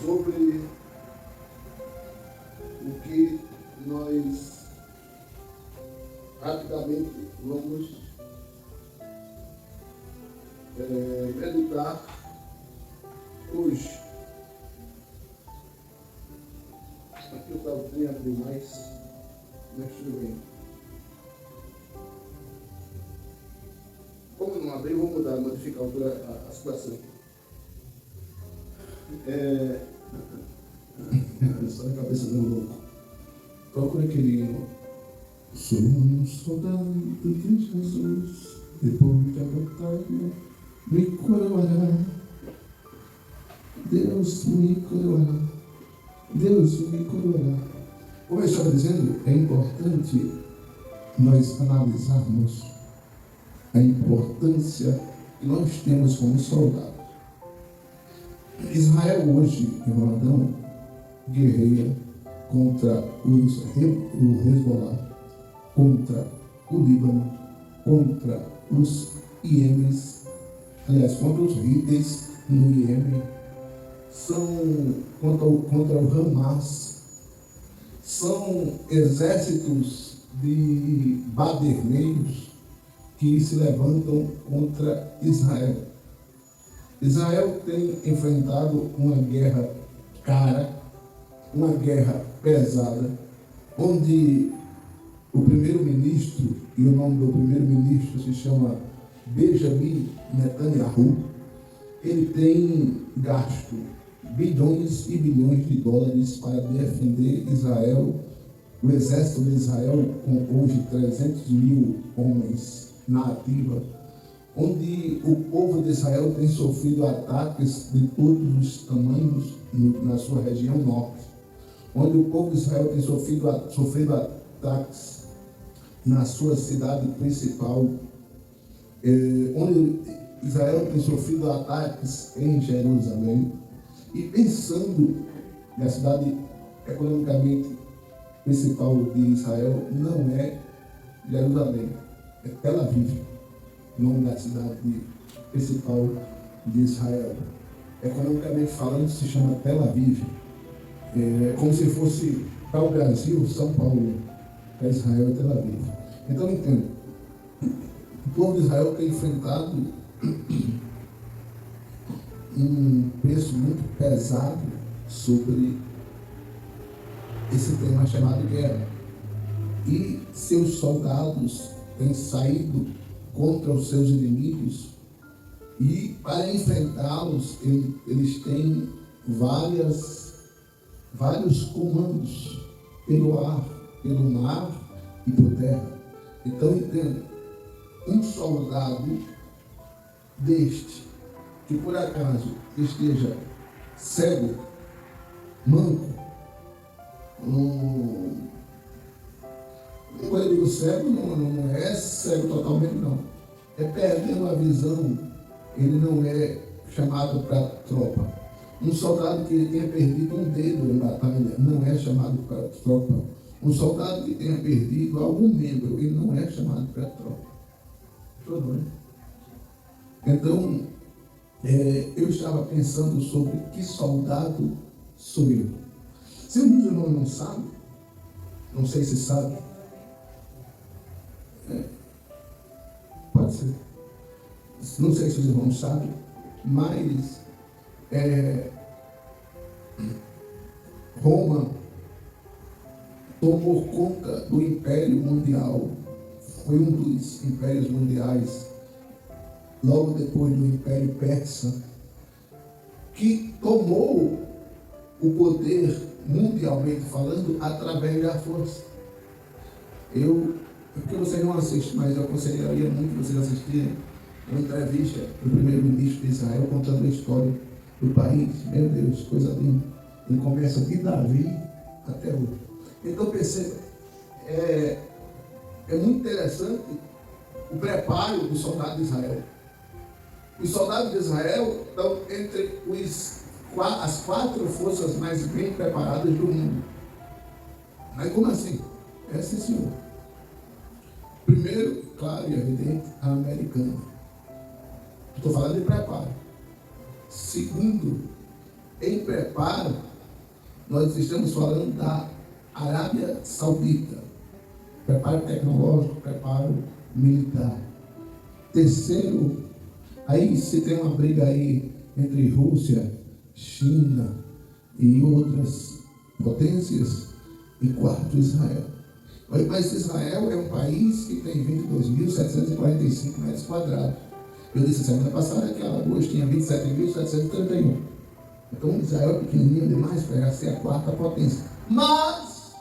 sobre o que nós rapidamente vamos meditar hoje. Aqui eu estava sem abrir mais, mas tudo bem. Como não abrir, vou modificar a situação. Só a cabeça do louco. Procura aquele hino. Sou um soldado de Jesus, depois da batalha me coroará. Deus me coroará. Deus me coroará. Como eu estava dizendo, é importante nós analisarmos a importância que nós temos como soldados. Israel hoje, irmão Adão, guerreia contra o Hezbollah, contra o Líbano, contra os Iemes, aliás, contra os Houthis no Iêmen, são contra o Hamas, são exércitos de baderneiros que se levantam contra Israel. Israel tem enfrentado uma guerra cara, uma guerra pesada, onde o primeiro-ministro, e o nome do primeiro-ministro se chama Benjamin Netanyahu, ele tem gasto bilhões e bilhões de dólares para defender Israel, o exército de Israel, com hoje 300 mil homens na ativa, onde o povo de Israel tem sofrido ataques de todos os tamanhos na sua região norte, onde o povo de Israel tem sofrido ataques na sua cidade principal, onde Israel tem sofrido ataques em Jerusalém, e pensando na cidade economicamente principal de Israel, não é Jerusalém, é Tel Aviv, o nome da cidade principal de Israel. Economicamente falando, se chama Tel Aviv. É como se fosse para o Brasil, São Paulo, para Israel é Tel Aviv. Então, entenda, o povo de Israel tem enfrentado um peso muito pesado sobre esse tema chamado guerra. E seus soldados têm saído contra os seus inimigos, e para enfrentá-los eles têm vários comandos pelo ar, pelo mar e por terra. Então entenda, um soldado deste, que por acaso esteja cego, manco, quando eu digo cego, não é cego totalmente, não. É perdendo a visão, ele não é chamado para tropa. Um soldado que ele tenha perdido um dedo em batalha não é chamado para tropa. Um soldado que tenha perdido algum membro, ele não é chamado para tropa. Então, eu estava pensando sobre que soldado sou eu. Se o muçulmano não sabe, não sei se sabe, pode ser, não sei se os irmãos sabem, mas Roma tomou conta do Império Mundial, foi um dos impérios mundiais, logo depois do Império Persa, que tomou o poder mundialmente falando através da força. Porque vocês não assistem, mas eu aconselharia muito vocês assistirem uma entrevista do primeiro-ministro de Israel contando a história do país. Meu Deus, coisa linda. Ele começa de Davi até hoje. Então perceba, é muito interessante o preparo do soldado de Israel. Os soldados de Israel estão entre as 4 forças mais bem preparadas do mundo. Mas como assim? É sim, senhor. Primeiro, claro e evidente, a americana. Estou falando de preparo. Segundo, em preparo, nós estamos falando da Arábia Saudita. Preparo tecnológico, preparo militar. Terceiro, aí se tem uma briga aí entre Rússia, China e outras potências. E quarto, Israel. Mas Israel é um país que tem 22.745 metros quadrados. Eu disse semana passada que Alagoas tinha 27.731. Então Israel é pequenininho demais para ser a quarta potência. Mas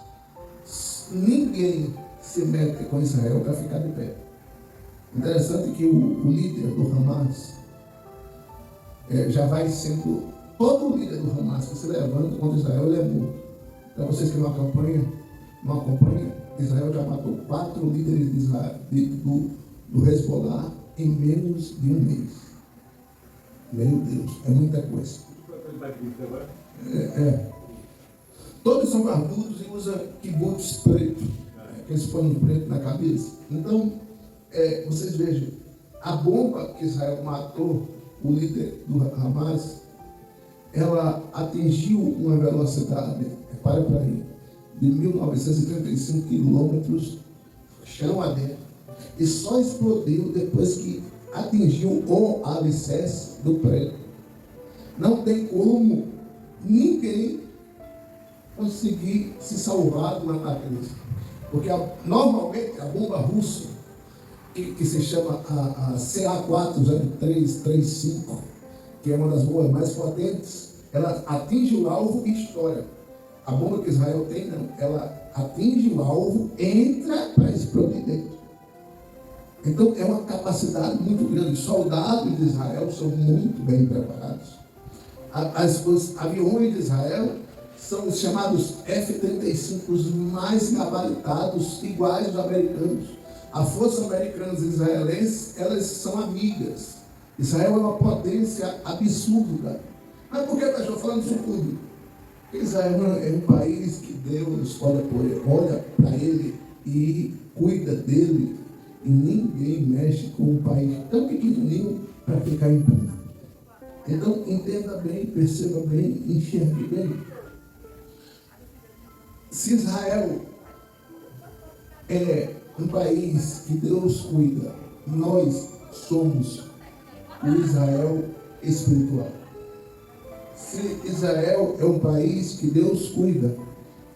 ninguém se mete com Israel para ficar de pé. Interessante que o líder do Hamas já vai sendo... Todo líder do Hamas que se levanta contra Israel, ele é morto. Para vocês que não acompanham, Israel já matou 4 líderes de Israel, do Hezbollah em menos de um mês. Meu Deus, é muita coisa. Todos são barbudos e usam kibbutz preto, aqueles panos pretos na cabeça. Então, vocês vejam, a bomba que Israel matou, o líder do Hamas, ela atingiu uma velocidade, para aí, de 1.935 quilômetros chão adentro, e só explodiu depois que atingiu o alicerce do prédio. Não tem como ninguém conseguir se salvar do ataque disso. Porque normalmente a bomba russa, que se chama a CA40335, que é uma das bombas mais potentes, ela atinge o alvo e estoura. A bomba que Israel tem, não. Ela atinge o alvo, entra para explodir dentro. Então é uma capacidade muito grande. Os soldados de Israel são muito bem preparados. Os aviões de Israel são os chamados F-35, os mais gabaritados, iguais aos americanos. A força americana e israelense, elas são amigas. Israel é uma potência absurda. Mas por que eu estou falando isso tudo? Israel é um país que Deus olha para ele e cuida dele. E ninguém mexe com um país tão pequenininho para ficar em pé. Então, entenda bem, perceba bem, enxergue bem. Se Israel é um país que Deus cuida, nós somos o Israel espiritual. Se Israel é um país que Deus cuida,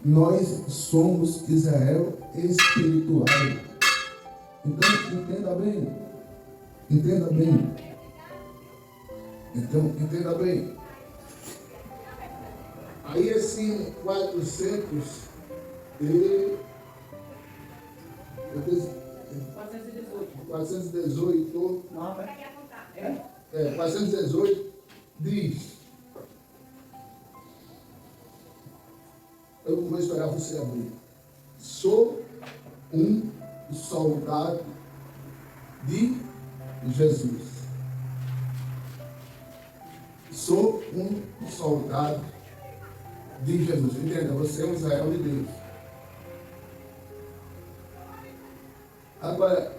nós somos Israel espiritual. Então, entenda bem. Entenda bem. Então, entenda bem. Aí, assim, 418. 418 diz. Eu vou esperar você abrir. Sou um soldado de Jesus. Sou um soldado de Jesus. Entenda, você é um Israel de Deus. Agora,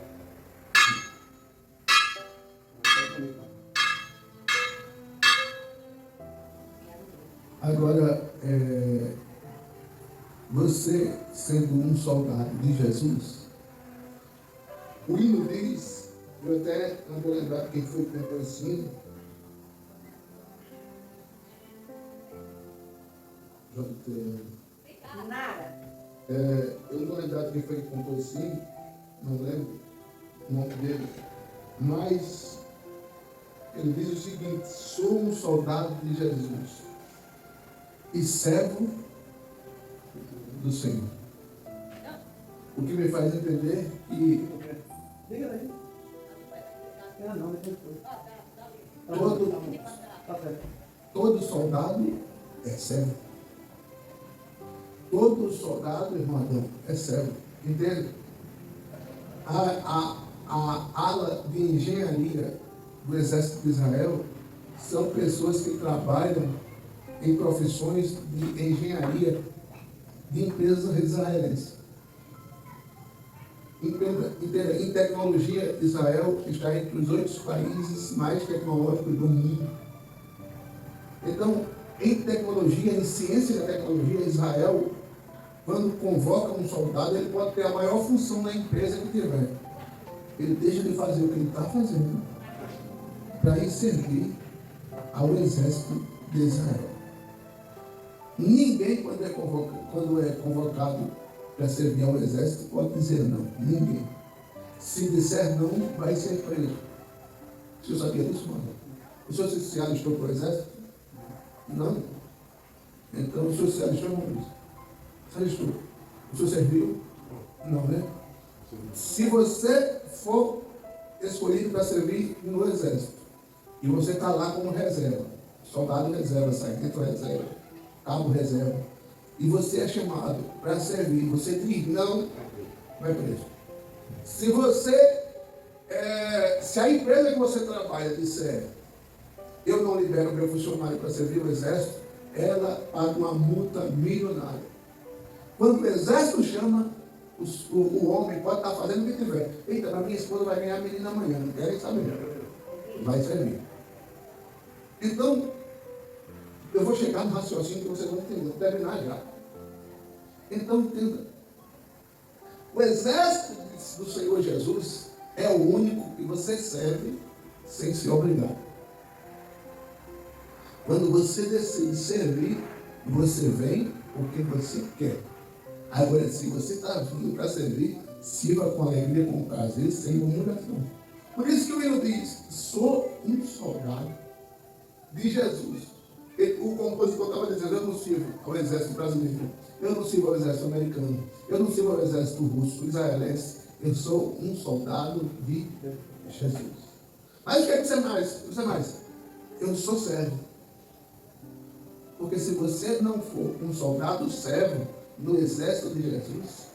você sendo um soldado de Jesus, o hino diz, eu até não vou lembrar quem foi que cantou esse hino, eu não vou lembrar quem foi que cantou esse hino, não lembro o nome dele, mas ele diz o seguinte: sou um soldado de Jesus e servo do Senhor. O que me faz entender que todo soldado é servo. Todo soldado, irmão Adão, é servo. Entende? A ala de engenharia do Exército de Israel são pessoas que trabalham em profissões de engenharia de empresas israelenses. Entenda, em tecnologia, Israel está entre os 8 países mais tecnológicos do mundo. Então, Em tecnologia, em ciência da tecnologia, Israel, quando convoca um soldado, ele pode ter a maior função na empresa que tiver. Ele deixa de fazer o que ele está fazendo para ir servir ao exército de Israel. Ninguém, quando é convocado para servir ao exército, pode dizer não. Ninguém. Se disser não, vai ser preso. O senhor sabia disso, mano? O senhor se alistou para o exército? Não. Então o senhor se alistou, não. Se alistou. O senhor serviu? Não, né? Se você for escolhido para servir no exército, e você está lá como reserva, soldado reserva, sargento reserva, cabo reserva, e você é chamado para servir, você diz não, vai preso. Se você, se a empresa que você trabalha disser, eu não libero meu funcionário para servir o exército, ela paga uma multa milionária. Quando o exército chama, o homem pode estar fazendo o que tiver. Eita, mas minha esposa vai ganhar a menina amanhã, não querem saber. Vai servir. Então, eu vou chegar no raciocínio que vocês vão entender. Vou terminar já. Então, entenda. O exército do Senhor Jesus é o único que você serve sem se obrigar. Quando você decide servir, você vem porque você quer. Agora, se você está vindo para servir, sirva com alegria, com prazer, sem murmuração. Por isso que o hino diz, sou um soldado de Jesus. O compositor estava dizendo, eu não sirvo ao exército brasileiro, eu não sirvo ao exército americano, eu não sirvo ao exército russo, israelense, eu sou um soldado de Jesus. Mas o que é que você mais? Eu sou servo. Porque se você não for um soldado servo no exército de Jesus,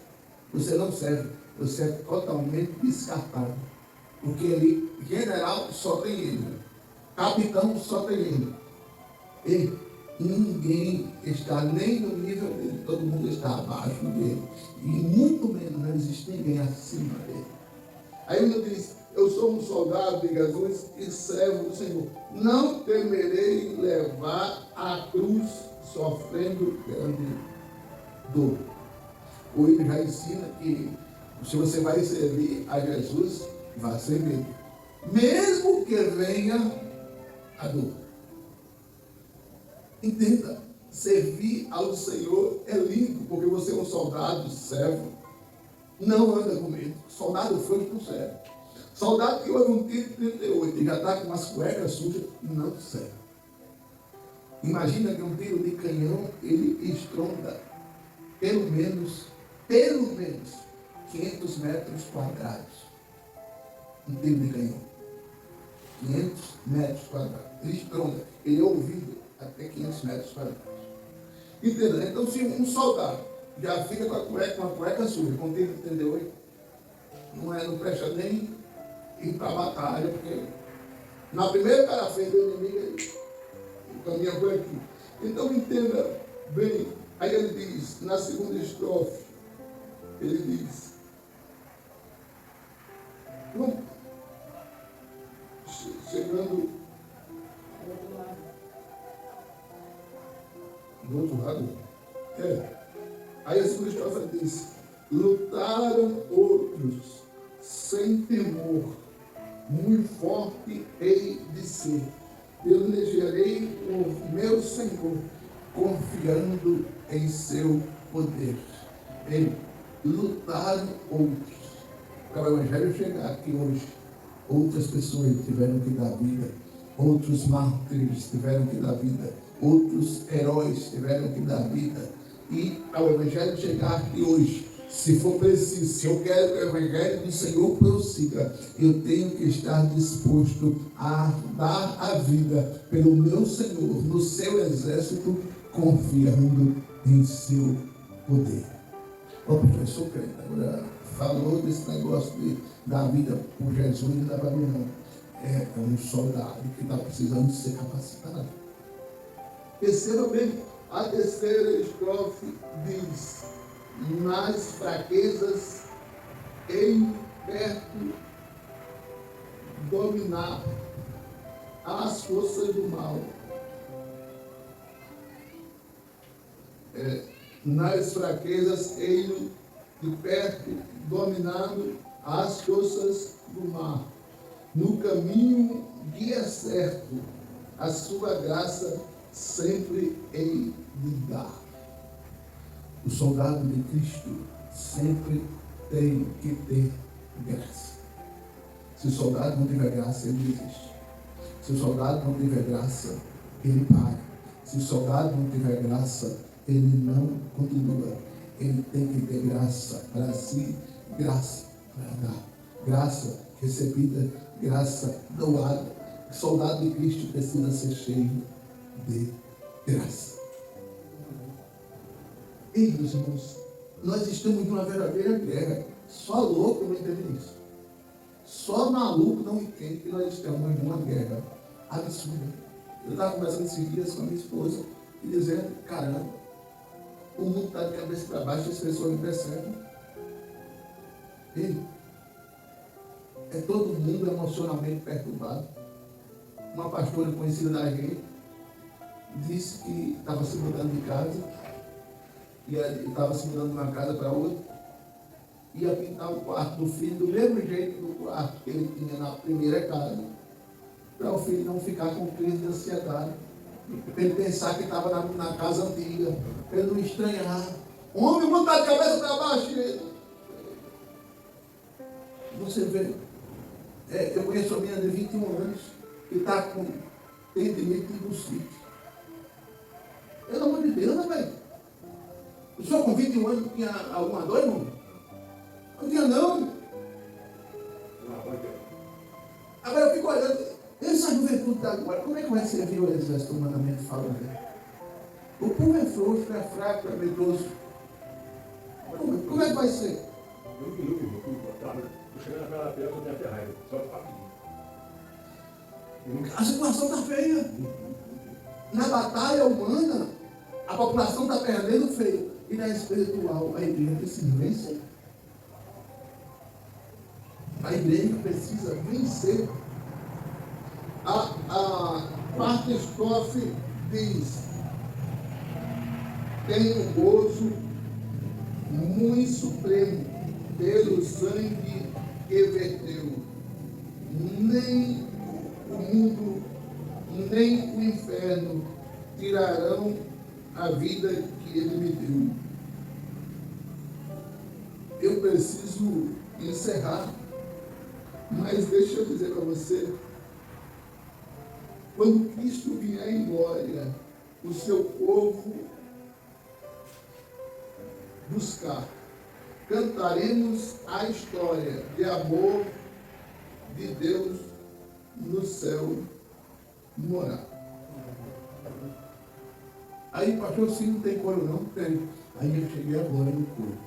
você não serve, você é totalmente descartado. Porque ele, general, só tem ele. Capitão, só tem ele. E ninguém está nem no nível dele, todo mundo está abaixo dele. E muito menos não existe ninguém acima dele. Aí ele diz, eu sou um soldado de Jesus e servo do Senhor. Não temerei levar a cruz sofrendo grande dor. O hino já ensina que se você vai servir a Jesus, vá servir. Mesmo que venha a dor. Entenda, servir ao Senhor é lindo, porque você é um soldado, servo, não anda com medo. Soldado foi com servo. Soldado que houve um tiro de 38 e já está com umas cuecas sujas, não serve. Imagina que um tiro de canhão, ele estronda pelo menos 500 metros quadrados. Um tiro de canhão. 500 metros quadrados. Ele estronda, ele é ouvido até 500 metros quadrados. Entendeu? Então, se um soldado já fica com uma cueca suja, com tiro de 38, não presta nem ir para a batalha, porque na primeira cara feia do inimigo, ele caminha por aqui. Então, entenda bem. Aí ele diz, na segunda estrofe, ele diz, chegando do outro lado, aí a segunda estrofe diz, lutaram outros sem temor, muito forte hei de ser, pelejarei por meu Senhor, confiando em seu poder. Lutaram outros. Para o Evangelho chegar aqui hoje, outras pessoas tiveram que dar vida, outros mártires tiveram que dar vida, outros heróis tiveram que dar vida. E ao Evangelho chegar aqui hoje, se for preciso, se eu quero que o Evangelho do Senhor prossiga, eu tenho que estar disposto a dar a vida pelo meu Senhor, no seu exército, confiando em seu poder. O professor crente agora falou desse negócio de dar vida por Jesus e da Babilônia. É um soldado que está precisando ser capacitado. Perceba bem, a terceira estrofe diz, nas fraquezas em perto dominar as forças do mal. nas fraquezas, ele de perto, dominando as forças do mar. No caminho guia certo, a sua graça sempre hei de dar. O soldado de Cristo sempre tem que ter graça. Se o soldado não tiver graça, ele desiste. Se o soldado não tiver graça, ele para. Se o soldado não tiver graça, ele não continua. Ele tem que ter graça para si, graça para dar. Graça recebida, graça doada. O soldado de Cristo precisa ser cheio de graça. Ei, meus irmãos, nós estamos numa verdadeira guerra. Só louco não entende isso. Só maluco não entende que nós estamos numa guerra absurda. Eu estava conversando esses dias com a minha esposa e dizendo, caramba, o mundo está de cabeça para baixo e as pessoas não percebem. Ei, é todo mundo emocionalmente perturbado. Uma pastora conhecida da gente disse que estava se mudando de casa e estava se mudando de uma casa para outra. Ia pintar o quarto do filho do mesmo jeito do quarto que ele tinha na primeira casa, para o filho não ficar com crise de ansiedade, para ele pensar que estava na casa antiga, para ele não estranhar. O homem mundo está de cabeça para baixo. Você vê, eu conheço uma menina de 21 anos que está com tendinite do sítio. Pelo amor de Deus, né, velho? O senhor com 21 anos tinha alguma dor, irmão? Não tinha, não. Agora eu fico olhando, essa juventude da agora, como é que vai servir o exército humanamente falando? O povo é frouxo, é fraco, é medroso. Como é que vai ser? A situação está feia. Na batalha humana, a população está perdendo feio. E na espiritual, a igreja precisa vencer. A igreja precisa vencer. A Parteskoff diz: tem um gozo muito supremo pelo sangue que verteu. Nem o mundo, nem o inferno tirarão a vida que ele me deu. Eu preciso encerrar, mas deixa eu dizer para você, quando Cristo vier em glória, o seu povo buscar, cantaremos a história de amor de Deus no céu morar. Aí, pastor, se não tem coro não, tem. Aí eu cheguei agora no coro.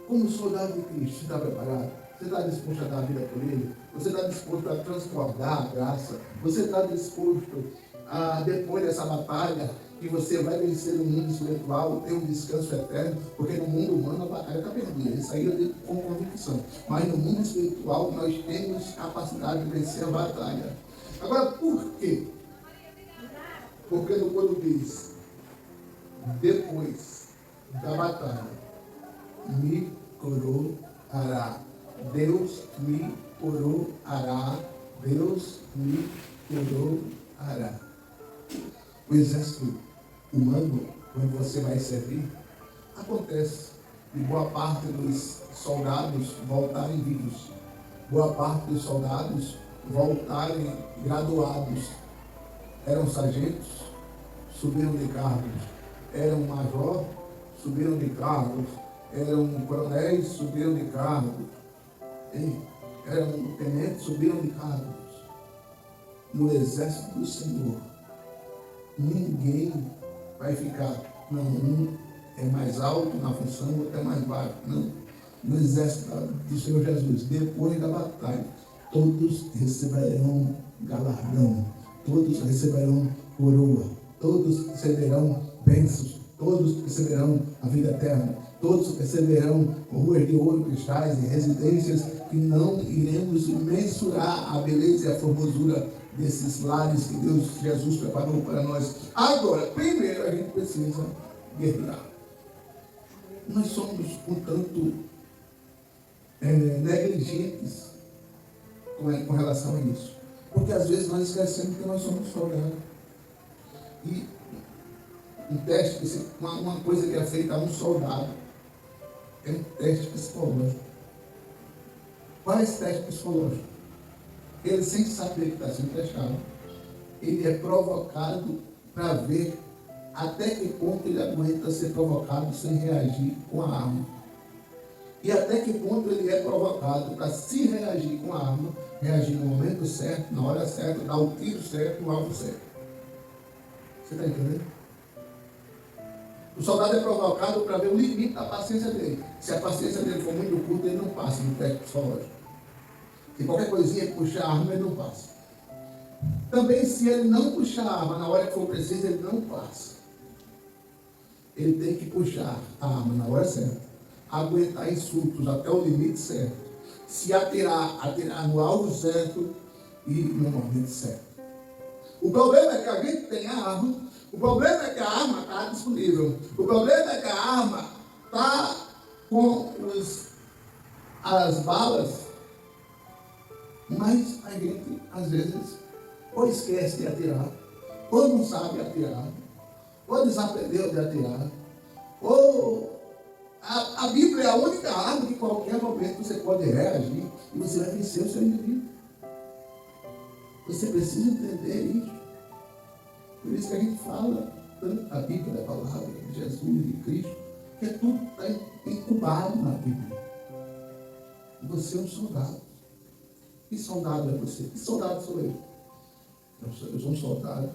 Como soldado de Cristo, você está preparado? Você está disposto a dar a vida por ele? Você está disposto a transbordar a graça? Você está disposto a, depois dessa batalha, que você vai vencer no mundo espiritual, ter um descanso eterno? Porque no mundo humano a batalha está perdida. Isso aí eu digo com convicção. Mas no mundo espiritual nós temos capacidade de vencer a batalha. Agora, por quê? Porque no quando diz, depois da batalha, me coroará. Deus me coroará. Deus me coroará. O exército humano, quando você vai servir, acontece de boa parte dos soldados voltarem vivos. Boa parte dos soldados voltarem graduados. Eram sargentos, subiram de cargos. Eram major, subiram de cargos. Eram coronéis, subiram de cargos. Eram tenentes, subiram de cargos. No exército do Senhor, ninguém vai ficar, não, um é mais alto na função, outro é mais baixo. Não. No exército do Senhor Jesus, depois da batalha, todos receberão galardão, todos receberão coroa, todos receberão bênçãos, todos receberão a vida eterna, todos receberão ruas de ouro, cristais e residências que não iremos mensurar a beleza e a formosura desses lares que Deus, Jesus preparou para nós. Agora, primeiro a gente precisa guerrear. Nós somos um tanto negligentes com relação a isso. Porque às vezes nós esquecemos que nós somos soldados. E um teste, uma coisa que é feita a um soldado, é um teste psicológico. Qual é esse teste psicológico? Ele, sem saber que está sendo testado, ele é provocado para ver até que ponto ele aguenta ser provocado sem reagir com a arma. E até que ponto ele é provocado para, se reagir com a arma, reagir no momento certo, na hora certa, dar o tiro certo, no alvo certo. Você está entendendo? O soldado é provocado para ver o limite da paciência dele. Se a paciência dele for muito curta, ele não passa no teste psicológico. Se qualquer coisinha que puxar a arma, ele não passa. Também, se ele não puxar a arma na hora que for preciso, ele não passa. Ele tem que puxar a arma na hora certa, aguentar insultos até o limite certo, se atirar no alvo certo e no momento certo. O problema é que a gente tem a arma, o problema é que a arma está disponível, o problema é que a arma está com as balas, mas a gente, às vezes, ou esquece de atirar, ou não sabe atirar, ou desaprendeu de atirar, ou a Bíblia é a única arma que em qualquer momento você pode reagir e você vai vencer o seu inimigo. Você precisa entender isso. Por isso que a gente fala tanto da Bíblia, da palavra de Jesus e de Cristo, que tudo está incubado na Bíblia. Você é um soldado. Que soldado é você? Que soldado sou eu? Eu sou um soldado.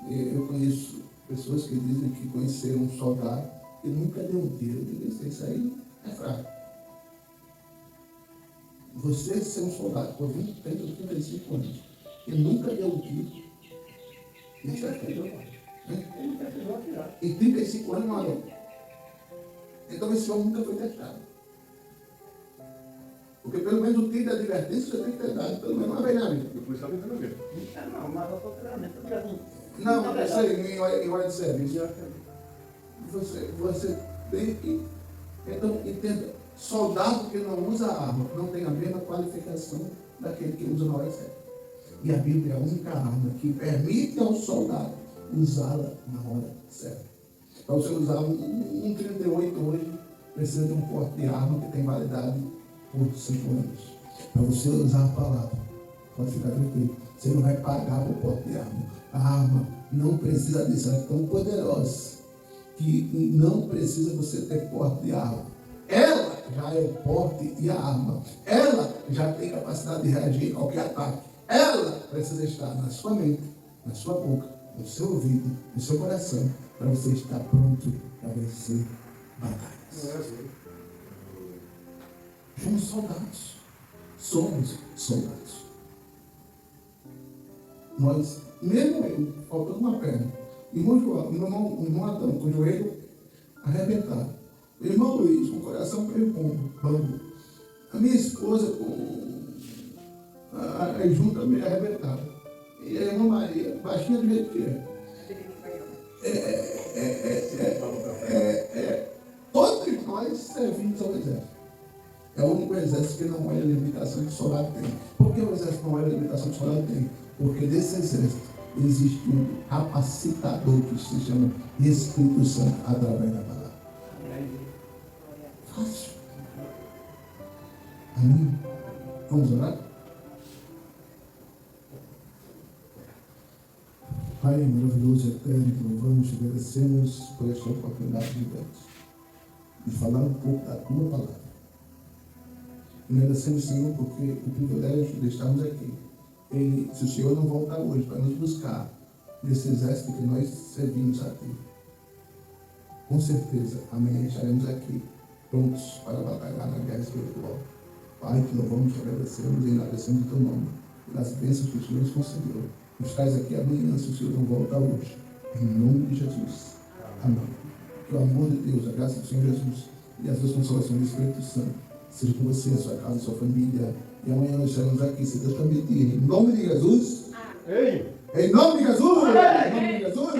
Eu conheço pessoas que dizem que conheceram um soldado que nunca deu um tiro. Eu digo, isso aí é fraco. Você ser um soldado por 20, 30, 35 anos que nunca deu um tiro, isso é feio. Em 35 anos, não. Então esse homem nunca foi testado. Porque pelo menos o tiro de advertência você tem que ter dado, pelo menos uma vez na vida. Depois está vendo mesmo. Não, mas eu estou treinamento. Não, eu sei, em hora de serviço. Você tem que. Então, entenda, soldado que não usa arma não tem a mesma qualificação daquele que usa na hora certa. E a Bíblia é a única arma que permite ao soldado usá-la na hora certa. Para você usar um 38 hoje, precisa de um porte de arma que tem validade por 5 anos. Para você usar a palavra, pode ficar tranquilo, você não vai pagar por porte de arma. A arma não precisa disso, ela é tão poderosa que não precisa você ter porte de arma. Ela já é o porte e a arma. Ela já tem capacidade de reagir a qualquer ataque. Ela precisa estar na sua mente, na sua boca, no seu ouvido, no seu coração, para você estar pronto para vencer batalhas. Somos soldados. Somos soldados. Nós, mesmo eu, faltando uma perna, irmão irmão Adão, com o joelho arrebentado, o irmão Luiz, com o coração meio bambo, a minha esposa com a junta meio arrebentada, e a irmã Maria, baixinha do jeito que é. Todos nós servimos ao exército. É o único exército que não é a limitação que o soldado tem. Por que o exército não é a limitação que o soldado tem? Porque desse exército existe um capacitador que se chama Espírito Santo através da palavra. Fácil. Amém? Vamos orar? Pai maravilhoso e eterno, que louvamos e agradecemos por esta oportunidade de Deus, de falar um pouco da tua palavra. E agradecemos, Senhor, porque o privilégio de estarmos aqui. E se o Senhor não voltar hoje para nos buscar nesse exército que nós servimos a Ti, com certeza amanhã estaremos aqui, prontos para batalhar na guerra espiritual. Pai, que louvamos e agradecemos e enaltecemos o Teu nome, pelas bênçãos que o Senhor nos concedeu. Nos traz aqui amanhã, se o Senhor não voltar hoje. Em nome de Jesus. Amém. Que o amor de Deus, a graça do Senhor Jesus e as duas consolações do Espírito Santo seja com você, a sua casa, a sua família. E amanhã nós estaremos aqui, se Deus permitir. Em nome de Jesus. Ei! Em nome de Jesus. Em nome de Jesus.